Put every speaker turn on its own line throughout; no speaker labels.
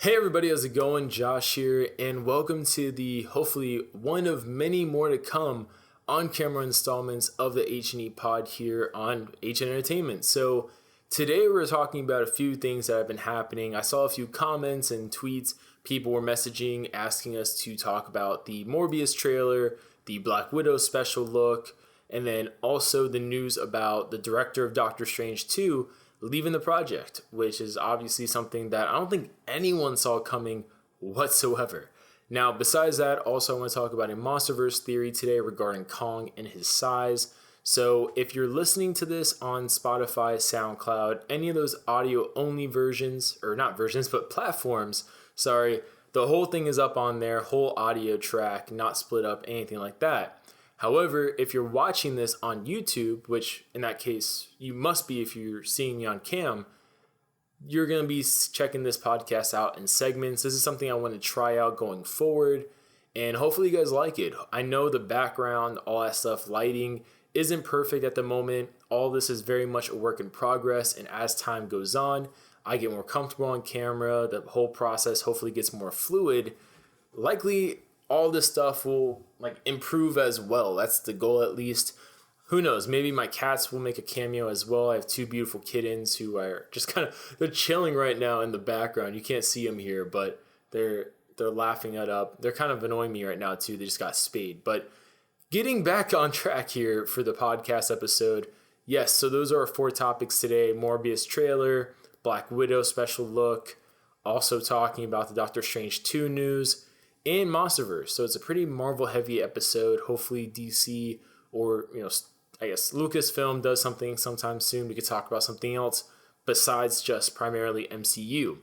Hey everybody, how's it going? Josh here, and welcome to the hopefully one of many more to come on-camera installments of the HNEpod here on HN Entertainment. So today we're talking about a few things that have been happening. I saw a few comments and tweets. People were messaging, asking us to talk about the Morbius trailer, the Black Widow special look, and then also the news about the director of Doctor Strange 2 leaving the project, which is obviously something that I don't think anyone saw coming whatsoever. Now, besides that, also I want to talk about a MonsterVerse theory today regarding Kong and his size. So if you're listening to this on Spotify, SoundCloud, any of those audio-only versions, or not versions, but platforms, the whole thing is up on there, whole audio track, not split up, anything like that. However, if you're watching this on YouTube, which in that case you must be if you're seeing me on cam, you're going to be checking this podcast out in segments. This is something I want to try out going forward, and hopefully you guys like it. I know the background, all that stuff, lighting isn't perfect at the moment. All this is very much a work in progress, and as time goes on, I get more comfortable on camera. The whole process hopefully gets more fluid. Likely all this stuff will improve as well. That's the goal, at least. Who knows? Maybe my cats will make a cameo as well. I have two beautiful kittens who are just they're chilling right now in the background. You can't see them here, but they're laughing it up. They're kind of annoying me right now too. They just got spayed. But getting back on track here for the podcast episode. Yes, so those are our four topics today. Morbius trailer, Black Widow special look, also talking about the Doctor Strange 2 news, and MonsterVerse. So it's a pretty Marvel heavy episode. Hopefully DC or, I guess Lucasfilm does something sometime soon. We could talk about something else besides just primarily MCU.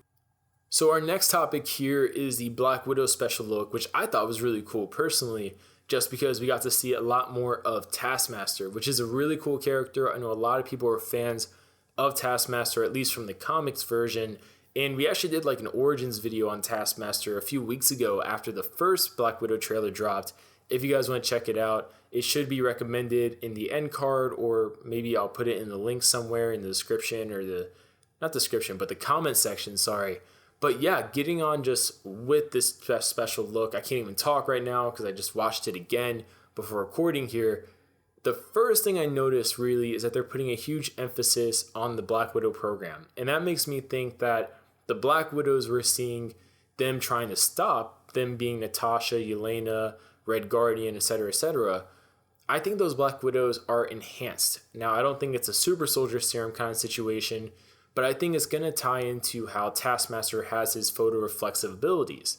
So our next topic here is the Black Widow special look, which I thought was really cool personally, just because we got to see a lot more of Taskmaster, which is a really cool character. I know a lot of people are fans of Taskmaster, at least from the comics version. And we actually did an origins video on Taskmaster a few weeks ago after the first Black Widow trailer dropped. If you guys want to check it out, it should be recommended in the end card, or maybe I'll put it in the link somewhere in the description, or the comment section, But yeah, getting on just with this special look, I can't even talk right now because I just watched it again before recording here. The first thing I noticed really is that they're putting a huge emphasis on the Black Widow program. And that makes me think that the Black Widows we're seeing them trying to stop, them being Natasha, Yelena, Red Guardian, etc., I think those Black Widows are enhanced. Now, I don't think it's a super soldier serum kind of situation, but I think it's going to tie into how Taskmaster has his photoreflexive abilities.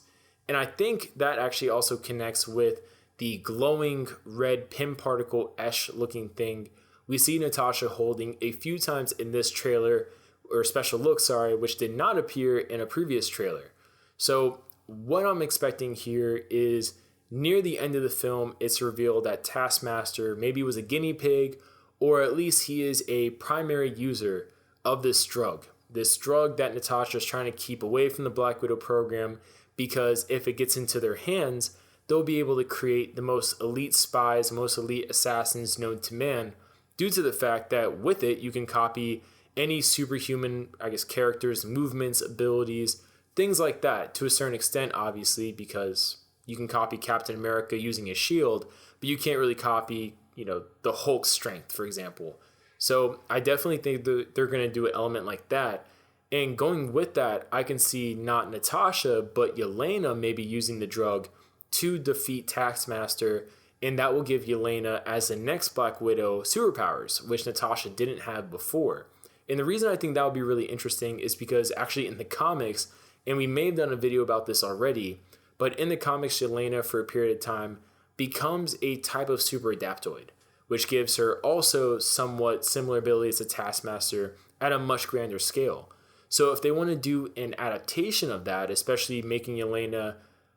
And I think that actually also connects with the glowing red pin particle-esh looking thing we see Natasha holding a few times in this trailer, or special look, which did not appear in a previous trailer. So what I'm expecting here is near the end of the film, it's revealed that Taskmaster maybe was a guinea pig, or at least he is a primary user of this drug that Natasha is trying to keep away from the Black Widow program, because if it gets into their hands, they'll be able to create the most elite spies, most elite assassins known to man, due to the fact that with it, you can copy any superhuman, characters, movements, abilities, things like that, to a certain extent, obviously, because you can copy Captain America using a shield, but you can't really copy, the Hulk's strength, for example. So I definitely think that they're going to do an element like that. And going with that, I can see not Natasha, but Yelena maybe using the drug to defeat Taskmaster, and that will give Yelena, as the next Black Widow, superpowers, which Natasha didn't have before. And the reason I think that would be really interesting is because actually in the comics, and we may have done a video about this already, but in the comics, Yelena, for a period of time, becomes a type of super adaptoid, which gives her also somewhat similar abilities to Taskmaster at a much grander scale. So if they want to do an adaptation of that, especially making Yelena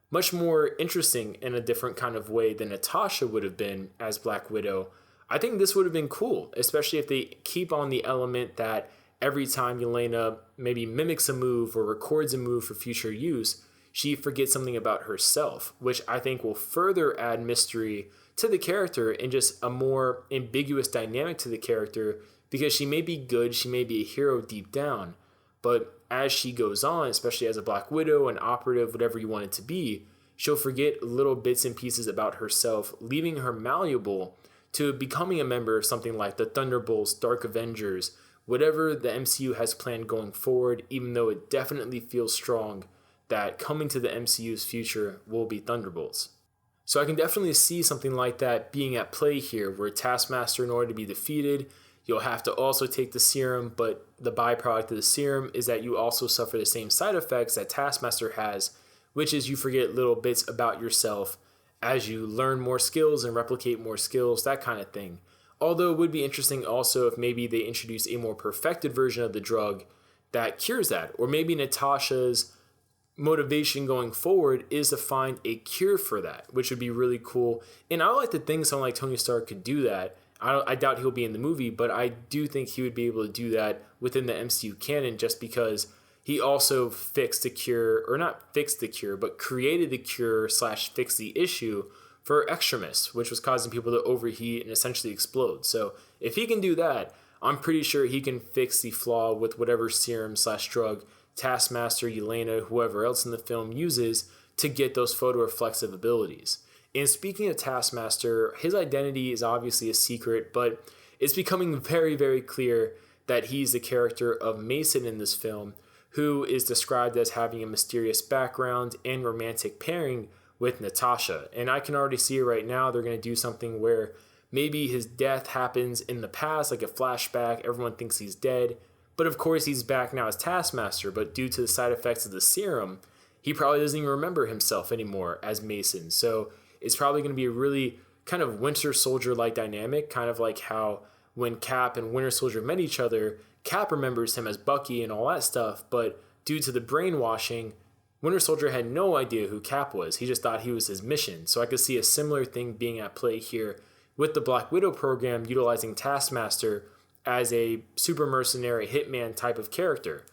much more interesting in a different kind of way than Natasha would have been as Black Widow, I think this would have been cool, especially if they keep on the element that every time Yelena maybe mimics a move or records a move for future use, she forgets something about herself, which I think will further add mystery to the character and just a more ambiguous dynamic to the character, because she may be good, she may be a hero deep down, But as she goes on, especially as a Black Widow, an operative, whatever you want it to be, she'll forget little bits and pieces about herself, leaving her malleable to becoming a member of something like the Thunderbolts, Dark Avengers, whatever the MCU has planned going forward, even though it definitely feels strong that coming to the MCU's future will be Thunderbolts. So I can definitely see something like that being at play here, where Taskmaster, in order to be defeated, you'll have to also take the serum, but the byproduct of the serum is that you also suffer the same side effects that Taskmaster has, which is you forget little bits about yourself as you learn more skills and replicate more skills, that kind of thing. Although it would be interesting also if maybe they introduce a more perfected version of the drug that cures that, or maybe Natasha's motivation going forward is to find a cure for that, which would be really cool. And I like to think someone like Tony Stark could do that. I doubt he'll be in the movie, but I do think he would be able to do that within the MCU canon, just because he also fixed the cure, or not fixed the cure, but created the cure / fixed the issue for Extremis, which was causing people to overheat and essentially explode. So if he can do that, I'm pretty sure he can fix the flaw with whatever serum / drug Taskmaster, Yelena, whoever else in the film uses to get those photoreflexive abilities. And speaking of Taskmaster, his identity is obviously a secret, but it's becoming very, very clear that he's the character of Mason in this film, who is described as having a mysterious background and romantic pairing with Natasha. And I can already see it right now. They're going to do something where maybe his death happens in the past, like a flashback. Everyone thinks he's dead. But of course, he's back now as Taskmaster, but due to the side effects of the serum, he probably doesn't even remember himself anymore as Mason. So it's probably going to be a really kind of Winter Soldier-like dynamic, kind of like how when Cap and Winter Soldier met each other, Cap remembers him as Bucky and all that stuff, but due to the brainwashing, Winter Soldier had no idea who Cap was. He just thought he was his mission. So I could see a similar thing being at play here with the Black Widow program, utilizing Taskmaster as a super mercenary hitman type of character.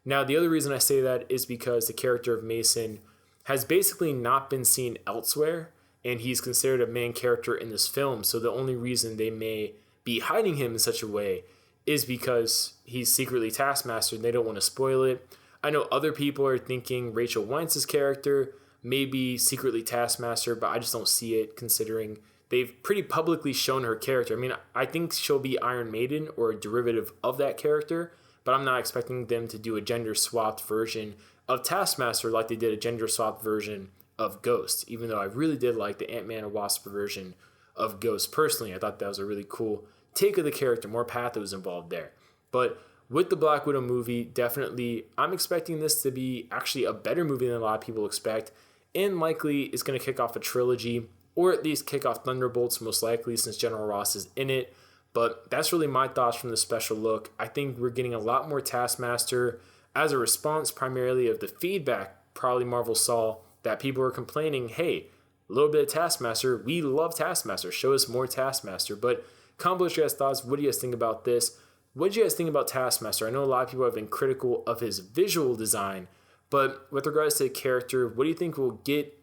Now, the other reason I say that is because the character of Mason has basically not been seen elsewhere, and he's considered a main character in this film. So the only reason they may be hiding him in such a way is because he's secretly Taskmaster and they don't want to spoil it. I know other people are thinking Rachel Weisz's character may be secretly Taskmaster, but I just don't see it, considering they've pretty publicly shown her character. I mean, I think she'll be Iron Maiden or a derivative of that character, but I'm not expecting them to do a gender-swapped version of Taskmaster like they did a gender-swapped version of Ghost, even though I really did like the Ant-Man and Wasp version of Ghost personally. I thought that was a really cool take of the character, more pathos involved there. But with the Black Widow movie, definitely, I'm expecting this to be actually a better movie than a lot of people expect, and likely it's going to kick off a trilogy, or at least kick off Thunderbolts, most likely, since General Ross is in it. But that's really my thoughts from the special look. I think we're getting a lot more Taskmaster as a response primarily of the feedback probably Marvel saw, that people were complaining, hey, a little bit of Taskmaster, we love Taskmaster, show us more Taskmaster. But comment below your guys' thoughts. What do you guys think about this? What do you guys think about Taskmaster? I know a lot of people have been critical of his visual design, but with regards to the character, what do you think we'll get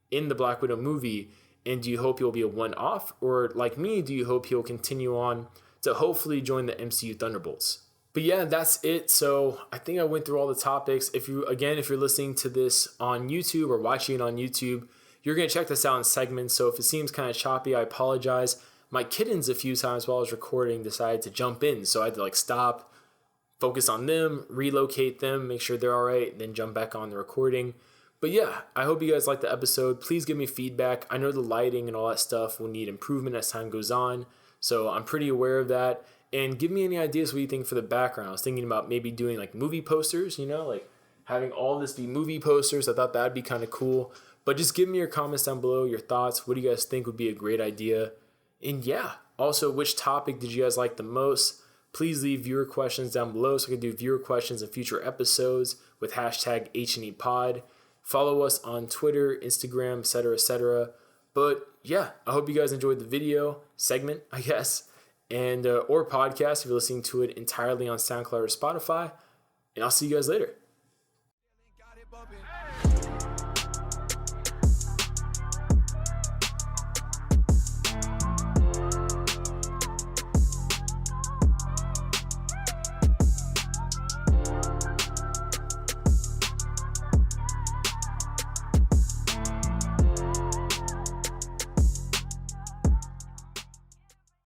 in the Black Widow movie? And do you hope he'll be a one-off? Or like me, do you hope he'll continue on to hopefully join the MCU Thunderbolts? But yeah, that's it. So I think I went through all the topics. If you're listening to this on YouTube or watching it on YouTube, you're going to check this out in segments. So if it seems kind of choppy, I apologize. My kittens, a few times while I was recording, decided to jump in. So I had to stop, focus on them, relocate them, make sure they're all right, and then jump back on the recording. But yeah, I hope you guys liked the episode. Please give me feedback. I know the lighting and all that stuff will need improvement as time goes on, so I'm pretty aware of that. And give me any ideas what you think for the background. I was thinking about maybe doing movie posters, having all this be movie posters. I thought that'd be kind of cool. But just give me your comments down below, your thoughts. What do you guys think would be a great idea? And yeah, also, which topic did you guys like the most? Please leave viewer questions down below so I can do viewer questions in future episodes with hashtag HNEpod. Follow us on Twitter, Instagram, etc., etc. But yeah, I hope you guys enjoyed the video segment, I guess, and or podcast if you're listening to it entirely on SoundCloud or Spotify. And I'll see you guys later.